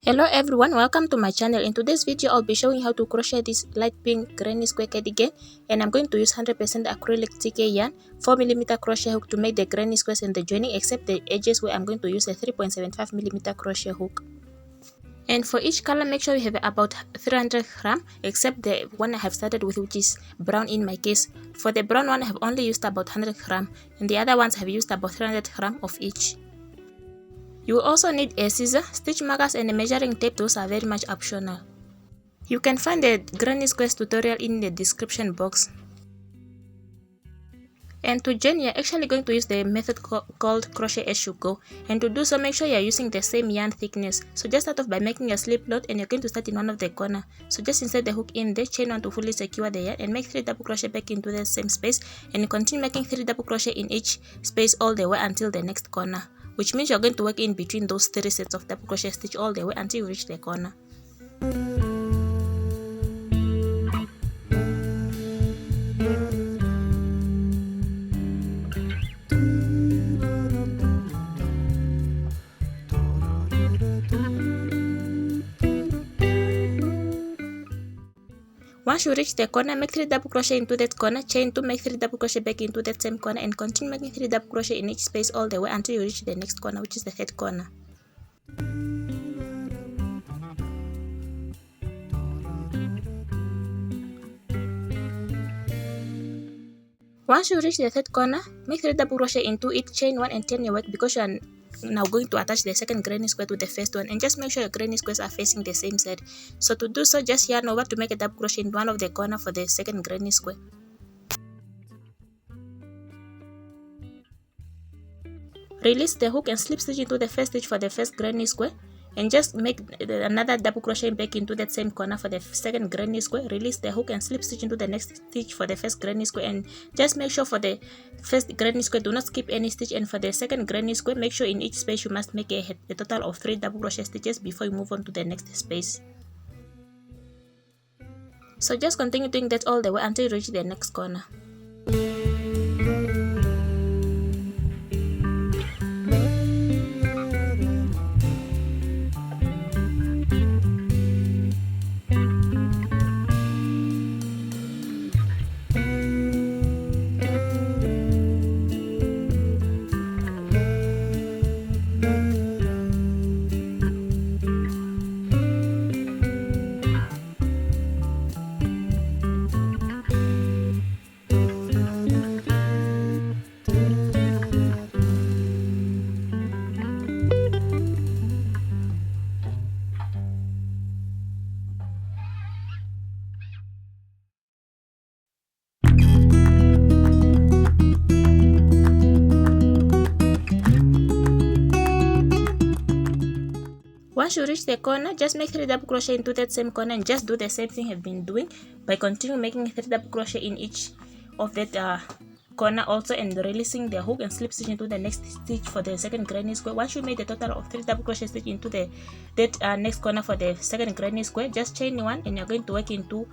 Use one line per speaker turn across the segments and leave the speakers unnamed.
Hello everyone, welcome to my channel. In today's video I'll be showing how to crochet this light pink granny square cardigan, and I'm going to use 100% acrylic TK yarn, 4mm crochet hook to make the granny squares and the joining, except the edges where I'm going to use a 3.75mm crochet hook. And for each color, make sure you have about 300 gram, except the one I have started with, which is brown in my case. For the brown one I have only used about 100 gram, and the other ones I have used about 300 gram of each. You will also need a scissor, stitch markers and a measuring tape. Those are very much optional. You can find the granny squares tutorial in the description box. And to join, you're actually going to use the method called crochet as you go. And to do so, make sure you're using the same yarn thickness. So just start off by making a slip knot, and you're going to start in one of the corner. So just insert the hook in there, chain one to fully secure the yarn, and make 3 double crochet back into the same space. And you continue making 3 double crochet in each space all the way until the next corner, which means you're going to work in between those 3 sets of double crochet stitch all the way until you reach the corner. Once you reach the corner, make 3 double crochet into that corner, chain 2, make 3 double crochet back into that same corner, and continue making 3 double crochet in each space all the way until you reach the next corner, which is the 3rd corner. Once you reach the 3rd corner, make 3 double crochet into it, chain 1 and turn your work, because you are now going to attach the second granny square to the first one, and just make sure your granny squares are facing the same side. So to do so, just yarn over to make a double crochet in one of the corner for the second granny square. Release the hook and slip stitch into the first stitch for the first granny square, and just make another double crochet back into that same corner for the second granny square. Release the hook and slip stitch into the next stitch for the first granny square, and just make sure for the first granny square do not skip any stitch, and for the second granny square make sure in each space you must make a total of 3 double crochet stitches before you move on to the next space. So just continue doing that all the way until you reach the next corner. Once you reach the corner, just make 3 double crochet into that same corner, and just do the same thing you've been doing by continuing making 3 double crochet in each of that corner also, and releasing the hook and slip stitch into the next stitch for the second granny square. Once you made a total of 3 double crochet stitch into that next corner for the second granny square, just chain 1, and you're going to work into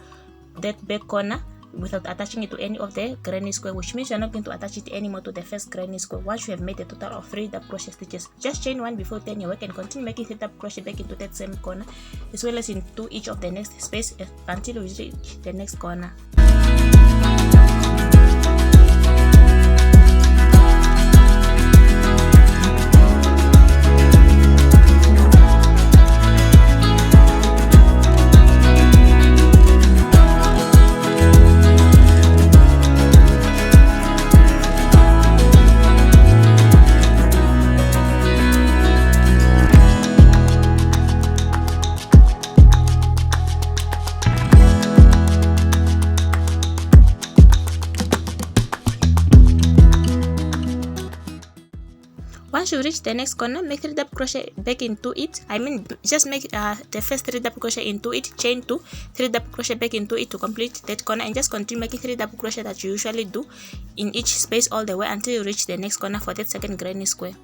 that back corner without attaching it to any of the granny square, which means you're not going to attach it anymore to the first granny square. Once you have made a total of 3 double crochet stitches, just chain 1 before turn your work, and continue making 3 double crochet back into that same corner, as well as into each of the next space until you reach the next corner. Once you reach the next corner, make 3 double crochet back into it. Just make the first 3 double crochet into it, chain 2, 3 double crochet back into it to complete that corner, and just continue making 3 double crochet that you usually do in each space all the way until you reach the next corner for that second granny square.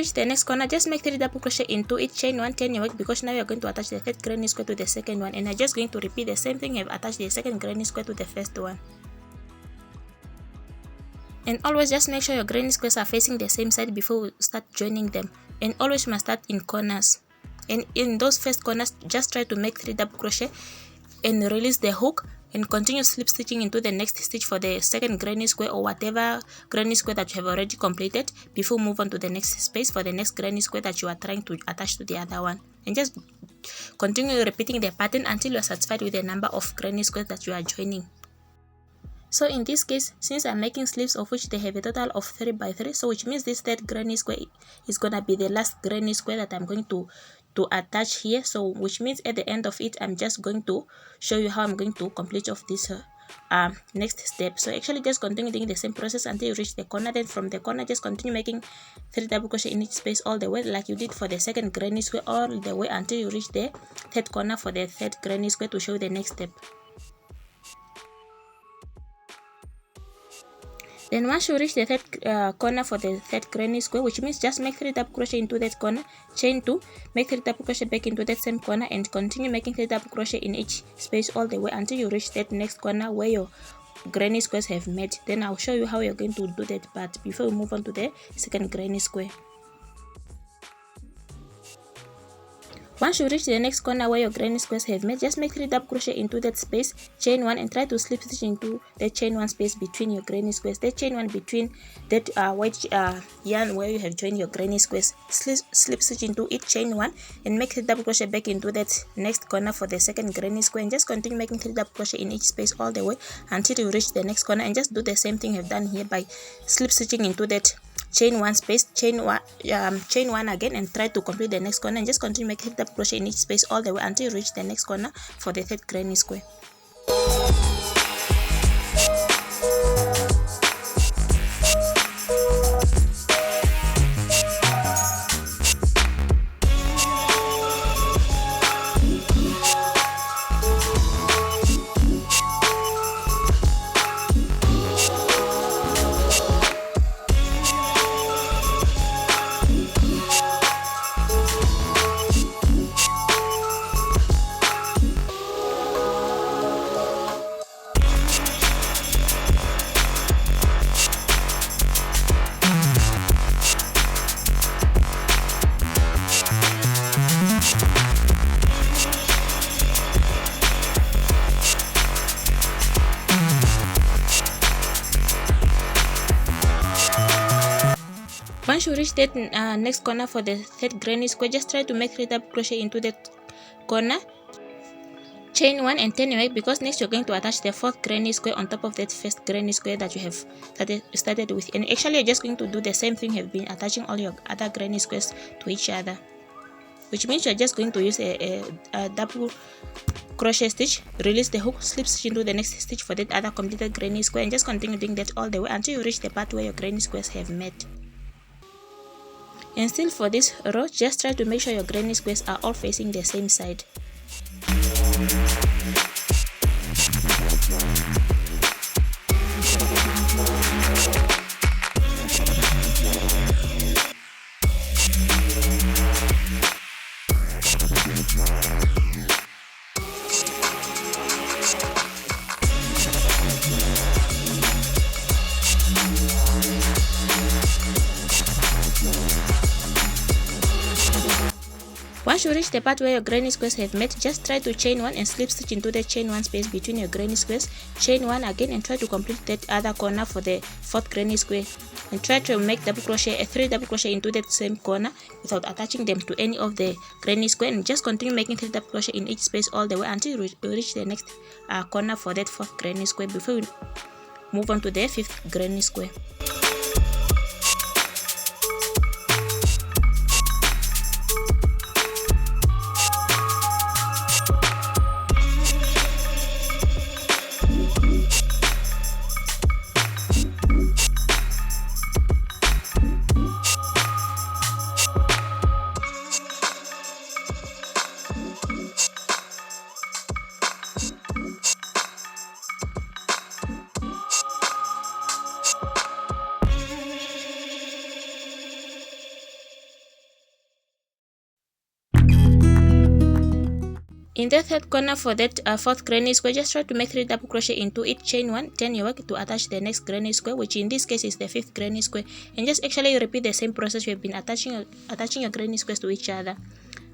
reach the next corner, just make 3 double crochet into it, chain 1, turn your work, because now you're going to attach the third granny square to the second one, and you're just going to repeat the same thing. Have attached the second granny square to the first one. And always just make sure your granny squares are facing the same side before we start joining them, and always must start in corners. And in those first corners, just try to make 3 double crochet and release the hook, and continue slip stitching into the next stitch for the second granny square or whatever granny square that you have already completed, before move on to the next space for the next granny square that you are trying to attach to the other one. And just continue repeating the pattern until you are satisfied with the number of granny squares that you are joining. So in this case, since I'm making sleeves of which they have a total of 3 by 3, so which means this third granny square is gonna be the last granny square that I'm going to attach here. So which means at the end of it, I'm just going to show you how I'm going to complete of this next step. So actually just continue doing the same process until you reach the corner. Then from the corner, just continue making 3 double crochet in each space all the way like you did for the second granny square, all the way until you reach the third corner for the third granny square to show the next step. Then once you reach the third corner for the third granny square, which means just make 3 double crochet into that corner, chain 2, make 3 double crochet back into that same corner, and continue making 3 double crochet in each space all the way until you reach that next corner where your granny squares have met. Then I'll show you how you're going to do that part before we move on to the second granny square. Once you reach the next corner where your granny squares have met, just make 3 double crochet into that space, chain 1, and try to slip stitch into the chain 1 space between your granny squares. The chain 1 between that white yarn where you have joined your granny squares. Slip stitch into it, chain 1, and make 3 double crochet back into that next corner for the second granny square, and just continue making 3 double crochet in each space all the way until you reach the next corner, and just do the same thing you've done here by slip stitching into that chain 1 space, chain 1 again, and try to complete the next corner, and just continue making double crochet in each space all the way until you reach the next corner for the third granny square. Once you reach that next corner for the third granny square, just try to make 3 double crochet into that corner, chain 1, and turn your work, because next you're going to attach the fourth granny square on top of that first granny square that you have started with. And actually you're just going to do the same thing. You've been attaching all your other granny squares to each other, which means you're just going to use a double crochet stitch, release the hook, slip stitch into the next stitch for that other completed granny square, and just continue doing that all the way until you reach the part where your granny squares have met. And still for this row, just try to make sure your granny squares are all facing the same side. Once you reach the part where your granny squares have met, just try to chain 1 and slip stitch into the chain 1 space between your granny squares, chain 1 again, and try to complete that other corner for the fourth granny square, and try to make double crochet, 3 double crochet into that same corner without attaching them to any of the granny square, and just continue making 3 double crochet in each space all the way until you reach the next corner for that fourth granny square before you move on to the fifth granny square. In the third corner for that fourth granny square, just try to make 3 double crochet into it, chain 1, turn your work to attach the next granny square, which in this case is the fifth granny square, and just actually repeat the same process you have been attaching your granny squares to each other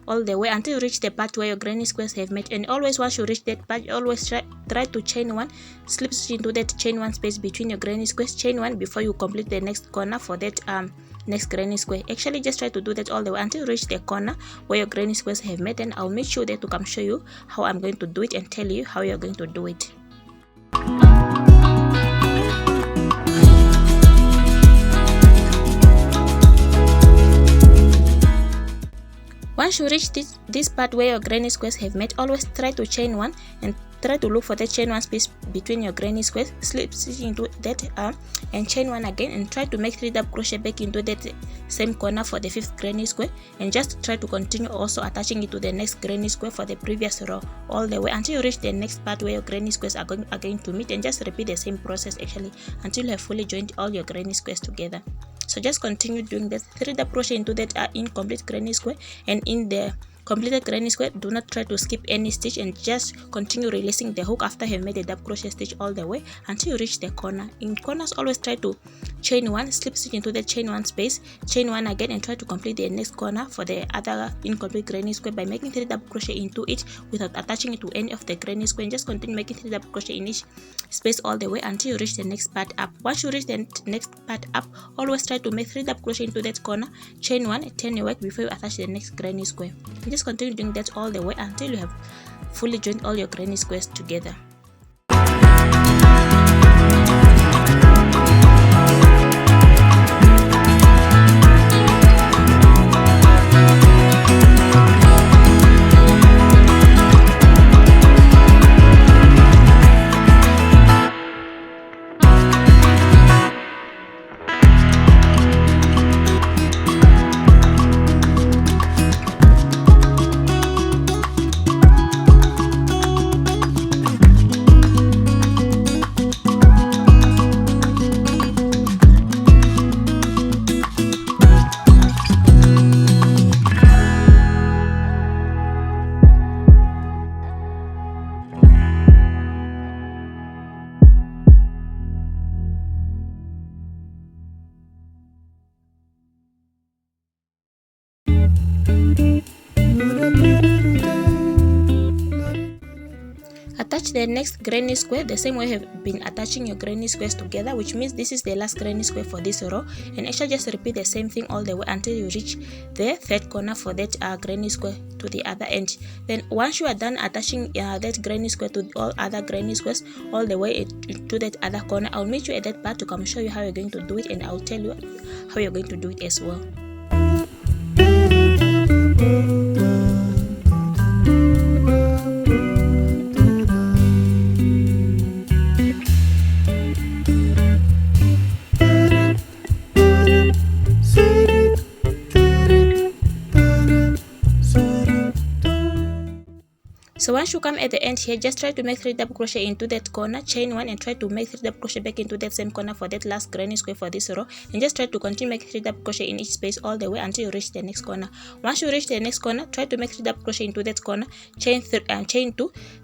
all the way until you reach the part where your granny squares have met. And always once you reach that part, always try to chain 1, slip stitch into that chain 1 space between your granny squares, chain 1 before you complete the next corner for that next granny square. Actually just try to do that all the way until you reach the corner where your granny squares have met, and I'll make sure that to come show you how I'm going to do it and tell you how you're going to do it. Once you reach this part where your granny squares have met, always try to chain 1 and try to look for that chain 1 space between your granny squares, slip stitch into that and chain 1 again, and try to make 3 double crochet back into that same corner for the fifth granny square, and just try to continue also attaching it to the next granny square for the previous row all the way until you reach the next part where your granny squares are going to meet, and just repeat the same process actually until you have fully joined all your granny squares together. So just continue doing that 3 double crochet into that incomplete granny square, and in the completed granny square do not try to skip any stitch, and just continue releasing the hook after you have made a double crochet stitch all the way until you reach the corner. In corners always try to chain 1, slip stitch into the chain 1 space, chain 1 again, and try to complete the next corner for the other incomplete granny square by making 3 double crochet into it without attaching it to any of the granny square, and just continue making 3 double crochet in each space all the way until you reach the next part up. Once you reach the next part up, always try to make 3 double crochet into that corner, chain 1, turn your work before you attach the next granny square, and just continue doing that all the way until you have fully joined all your granny squares together. Attach the next granny square the same way you have been attaching your granny squares together, which means this is the last granny square for this row, and actually just repeat the same thing all the way until you reach the third corner for that granny square to the other end. Then once you are done attaching that granny square to all other granny squares all the way to that other corner, I'll meet you at that part to come show you how you're going to do it, and I'll tell you how you're going to do it as well. So once you come at the end here, just try to make 3 double crochet into that corner, chain 1, and try to make 3 double crochet back into that same corner for that last granny square for this row, and just try to continue making 3 double crochet in each space all the way until you reach the next corner. Once you reach the next corner, try to make 3 double crochet into that corner, chain 2,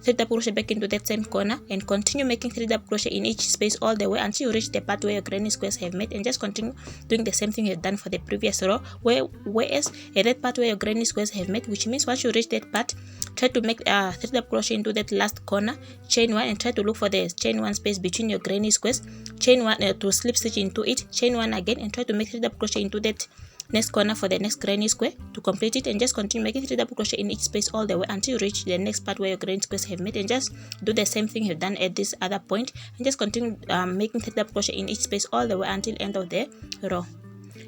3 double crochet back into that same corner, and continue making 3 double crochet in each space all the way until you reach the part where your granny squares have met, and just continue doing the same thing you have done for the previous row, whereas at that part where your granny squares have met, which means once you reach that part, try to make 3 double crochet into that last corner, chain 1, and try to look for the chain 1 space between your granny squares, chain 1 to slip stitch into it, chain 1 again, and try to make 3 double crochet into that next corner for the next granny square to complete it, and just continue making 3 double crochet in each space all the way until you reach the next part where your granny squares have met, and just do the same thing you've done at this other point, and just continue making 3 double crochet in each space all the way until end of the row.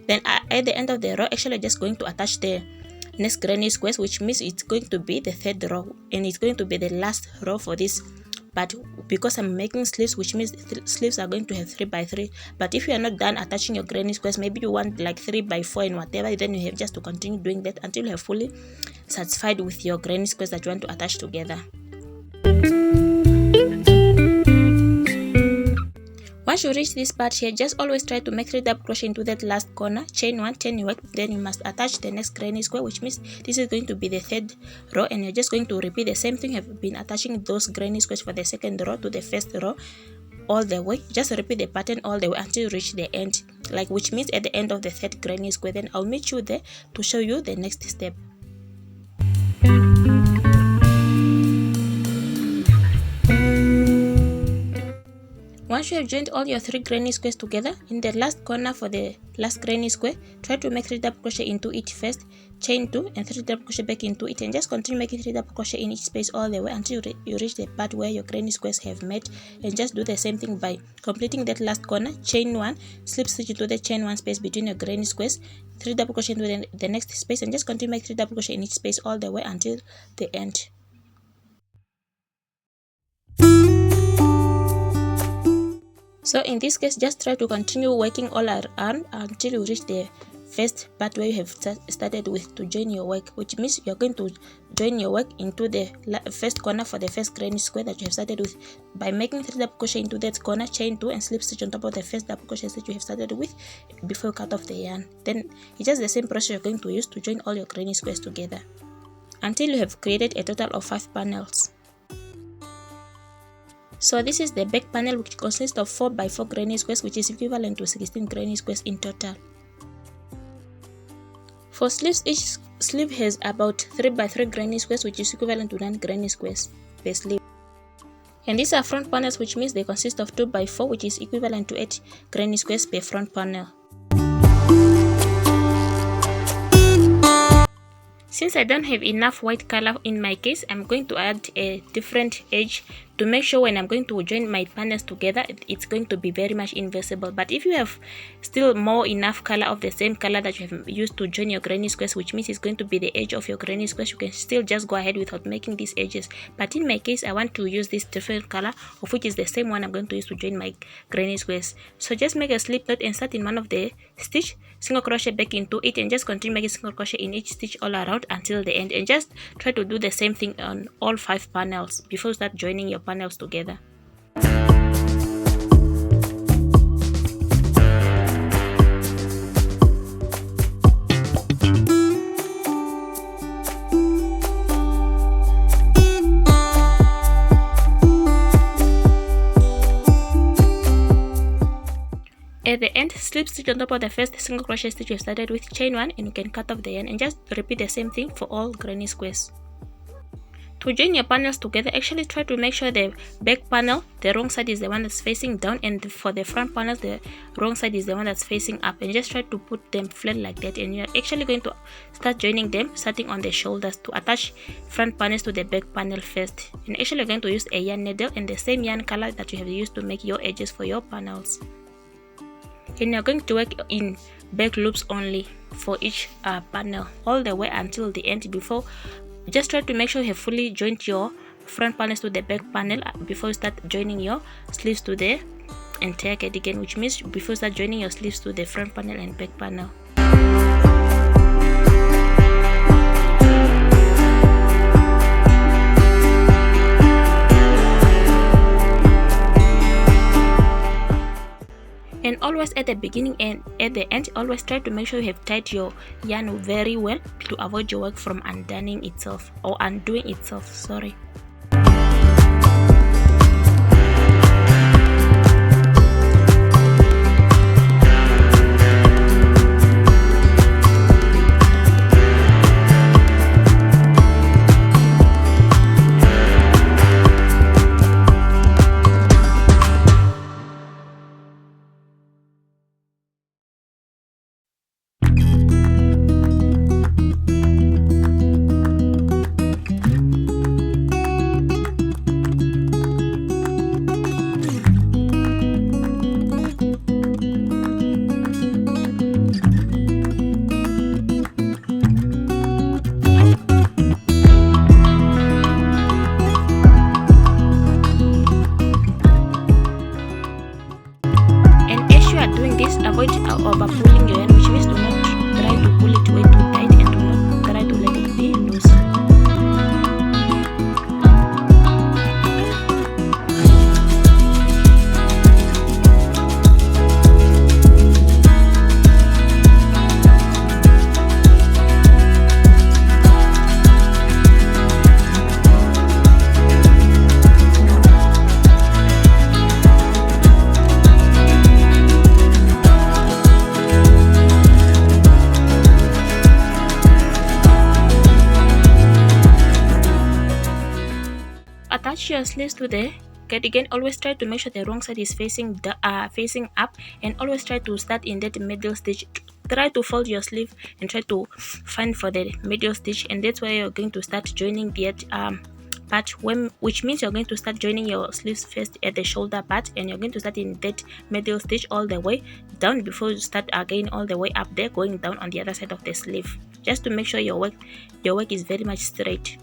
Then at the end of the row, actually just going to attach the next granny squares, which means it's going to be the third row, and it's going to be the last row for this. But because I'm making sleeves, which means sleeves are going to have 3 by 3, but if you are not done attaching your granny squares, maybe you want like 3 by 4 and whatever, then you have just to continue doing that until you have fully satisfied with your granny squares that you want to attach together. Once you reach this part here, just always try to make 3 double crochet into that last corner, chain 1, turn your work, then you must attach the next granny square, which means this is going to be the 3rd row, and you're just going to repeat the same thing. You have been attaching those granny squares for the 2nd row to the 1st row all the way. Just repeat the pattern all the way until you reach the end, like which means at the end of the 3rd granny square. Then I'll meet you there to show you the next step. Once you have joined all your 3 granny squares together, in the last corner for the last granny square, try to make 3 double crochet into it first, chain 2 and 3 double crochet back into it, and just continue making 3 double crochet in each space all the way until you reach the part where your granny squares have met. And just do the same thing by completing that last corner, chain 1, slip stitch into the chain 1 space between your granny squares, 3 double crochet into the next space, and just continue making 3 double crochet in each space all the way until the end. So in this case, just try to continue working all around until you reach the first part where you have started with to join your work, which means you're going to join your work into the first corner for the first granny square that you have started with by making 3 double crochet into that corner, chain 2 and slip stitch on top of the first double crochet that you have started with before you cut off the yarn. Then it's just the same process you're going to use to join all your granny squares together until you have created a total of 5 panels. So this is the back panel, which consists of 4 by 4 granny squares, which is equivalent to 16 granny squares in total. For sleeves, each sleeve has about 3 by 3 granny squares, which is equivalent to 9 granny squares per sleeve. And these are front panels, which means they consist of 2 by 4, which is equivalent to 8 granny squares per front panel. Since I don't have enough white color in my case, I'm going to add a different edge to make sure when I'm going to join my panels together, it's going to be very much invisible. But if you have still more enough color of the same color that you have used to join your granny squares, which means it's going to be the edge of your granny squares, you can still just go ahead without making these edges. But in my case, I want to use this different color, of which is the same one I'm going to use to join my granny squares. So just make a slip knot and start in one of the stitch, single crochet back into it, and just continue making single crochet in each stitch all around until the end, and just try to do the same thing on all 5 panels before you start joining your panels together. At the end, slip stitch on top of the first single crochet stitch you started with, chain 1, and you can cut off the yarn, and just repeat the same thing for all granny squares. To join your panels together, actually try to make sure the back panel, the wrong side is the one that's facing down, and for the front panels, the wrong side is the one that's facing up, and just try to put them flat like that. And you're actually going to start joining them starting on the shoulders to attach front panels to the back panel first. And actually you're going to use a yarn needle and the same yarn color that you have used to make your edges for your panels. And you're going to work in back loops only for each panel all the way until the end. Before, just try to make sure you have fully joined your front panels to the back panel before you start joining your sleeves to the entire cardigan, which means before you start joining your sleeves to the front panel and back panel. And always at the beginning and at the end, always try to make sure you have tied your yarn very well to avoid your work from undoing itself, sorry. attach your sleeves to the cardigan, always try to make sure the wrong side is facing up, and always try to start in that middle stitch. Try to fold your sleeve and try to find for the middle stitch, and that's where you're going to start joining that part, which means you're going to start joining your sleeves first at the shoulder part, and you're going to start in that middle stitch all the way down before you start again all the way up there, going down on the other side of the sleeve, just to make sure your work is very much straight.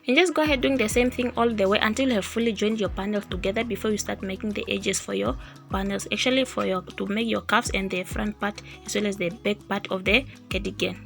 And just go ahead doing the same thing all the way until you have fully joined your panels together before you start making the edges for your panels, actually to make your cuffs and the front part as well as the back part of the cardigan.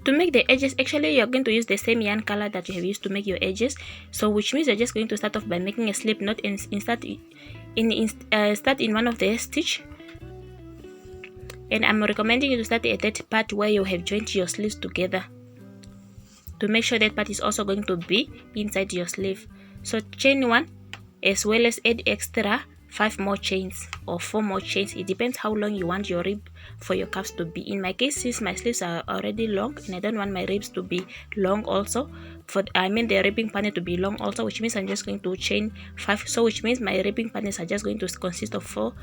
To make the edges, actually you're going to use the same yarn color that you have used to make your edges, so which means you're just going to start off by making a slip knot and start in one of the stitch, and I'm recommending you to start at that part where you have joined your sleeves together, to make sure that part is also going to be inside your sleeve. So chain 1 as well as add extra 5 more chains or 4 more chains. It depends how long you want your rib for your cuffs to be. In my case, since my sleeves are already long and I don't want my ribs to be long also, the ribbing panel to be long also, which means I'm just going to chain 5, so which means my ribbing panels are just going to consist of 4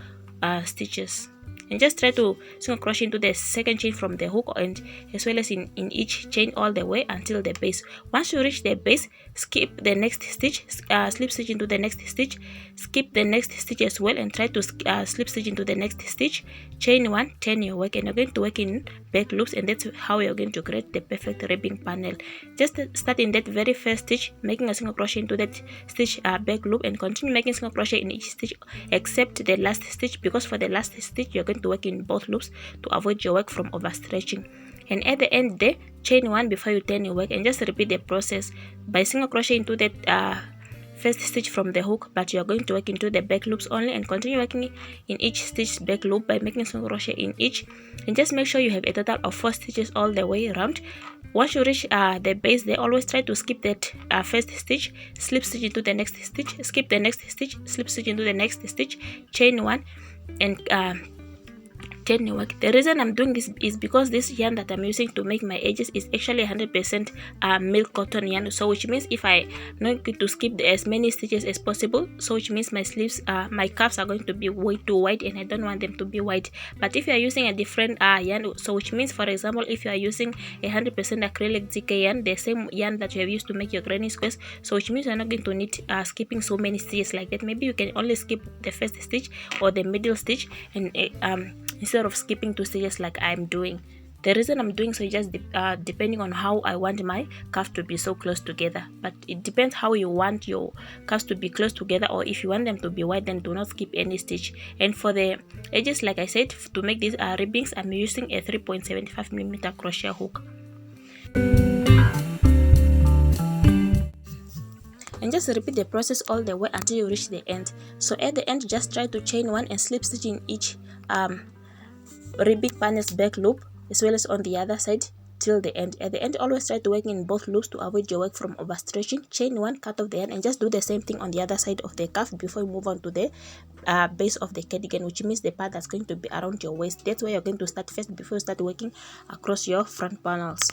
stitches. And just try to single crochet into the second chain from the hook, and as well as in each chain all the way until the base. Once you reach the base, skip the next stitch, slip stitch into the next stitch, skip the next stitch as well, and try to slip stitch into the next stitch, chain 1, turn your work, and you're going to work in back loops, and that's how you're going to create the perfect ribbing panel. Just start in that very first stitch, making a single crochet into that stitch back loop, and continue making single crochet in each stitch except the last stitch, because for the last stitch you're going to work in both loops to avoid your work from overstretching. And at the end there, chain 1 before you turn your work, and just repeat the process by single crochet into that first stitch from the hook, but you are going to work into the back loops only, and continue working in each stitch back loop by making single crochet in each, and just make sure you have a total of 4 stitches all the way around. Once you reach the base there, always try to skip that first stitch, slip stitch into the next stitch, skip the next stitch, slip stitch into the next stitch, chain 1, and turn your work. The reason I'm doing this is because this yarn that I'm using to make my edges is actually 100% milk cotton yarn, so which means if I not going to skip as many stitches as possible, so which means my sleeves, my cuffs are going to be way too wide, and I don't want them to be wide. But if you are using a different yarn, so which means, for example, if you are using 100% acrylic ZK yarn, the same yarn that you have used to make your granny squares, so which means you're not going to need skipping so many stitches like that. Maybe you can only skip the first stitch or the middle stitch, and instead of skipping 2 stitches like I'm doing. The reason I'm doing so is just depending on how I want my cuff to be so close together. But it depends how you want your cuffs to be close together, or if you want them to be wide, then do not skip any stitch. And for the edges, like I said, to make these ribbings, I'm using a 3.75mm crochet hook. And just repeat the process all the way until you reach the end. So at the end, just try to chain 1 and slip stitch in each ribbing panel's back loop as well as on the other side till the end. At the end, always try to work in both loops to avoid your work from overstretching. Chain 1, cut off the yarn, and just do the same thing on the other side of the cuff before you move on to the base of the cardigan, which means the part that's going to be around your waist. That's where you're going to start first before you start working across your front panels.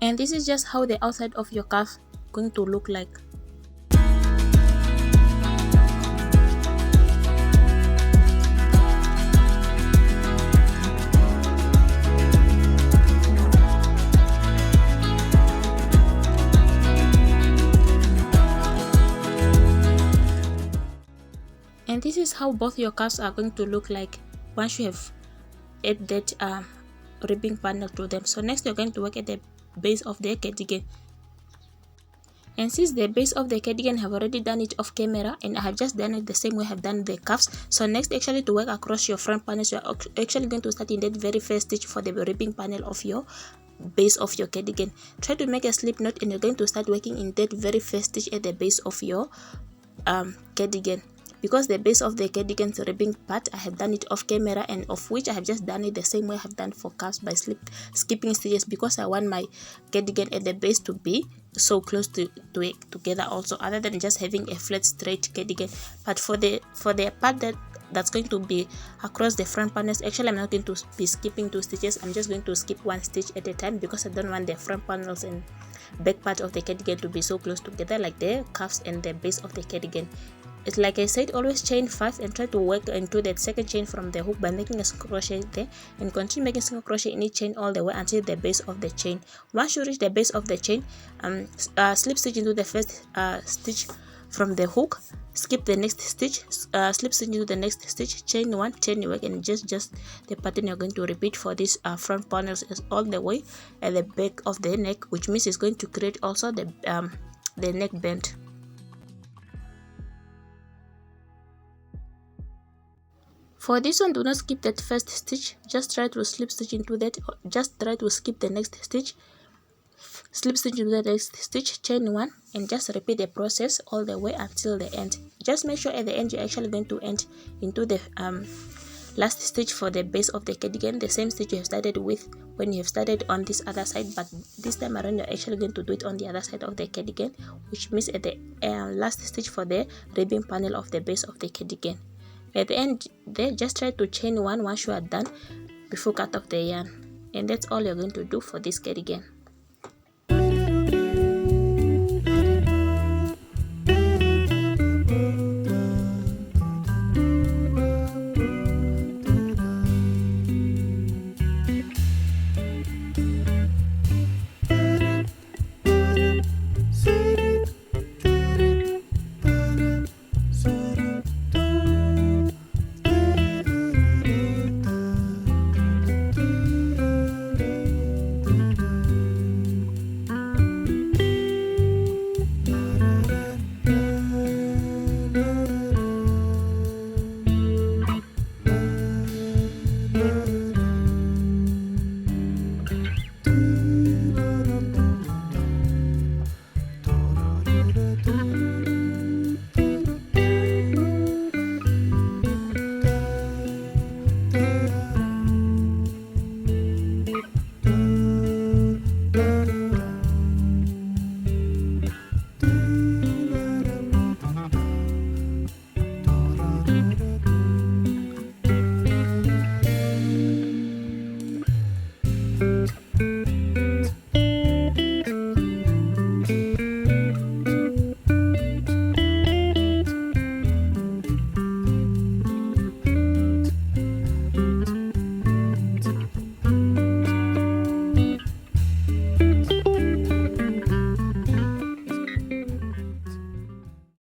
And this is just how the outside of your cuff going to look like. And this is how both your cuffs are going to look like once you have added that ribbing panel to them. So next you're going to work at the base of the cardigan. And since the base of the cardigan I have already done it off camera, and I have just done it the same way I have done the cuffs, so next actually to work across your front panels, you are actually going to start in that very first stitch for the ribbing panel of your base of your cardigan. Try to make a slip knot, and you're going to start working in that very first stitch at the base of your cardigan. Because the base of the cardigan's ribbing part I have done it off camera, and of which I have just done it the same way I have done for cuffs by skipping stitches, because I want my cardigan at the base to be so close to it together also, other than just having a flat straight cardigan. But for the part that's going to be across the front panels, actually I'm not going to be skipping 2 stitches. I'm just going to skip 1 stitch at a time, because I don't want the front panels and back part of the cardigan to be so close together like the cuffs and the base of the cardigan. It's like I said, always chain first and try to work into that second chain from the hook by making a single crochet there, and continue making single crochet in each chain all the way until the base of the chain. Once you reach the base of the chain, slip stitch into the first stitch from the hook, skip the next stitch, slip stitch into the next stitch, chain 1, chain work, and just the pattern you're going to repeat for these front panels is all the way at the back of the neck, which means it's going to create also the neck bend. For this one, do not skip that first stitch, just try to slip stitch into that, just try to skip the next stitch, slip stitch into the next stitch, chain 1, and just repeat the process all the way until the end. Just make sure at the end you're actually going to end into the last stitch for the base of the cardigan, the same stitch you have started with when you have started on this other side, but this time around you're actually going to do it on the other side of the cardigan, which means at the last stitch for the ribbing panel of the base of the cardigan. At the end there, just try to chain 1 once you are done before cut off the yarn, and that's all you're going to do for this cardigan.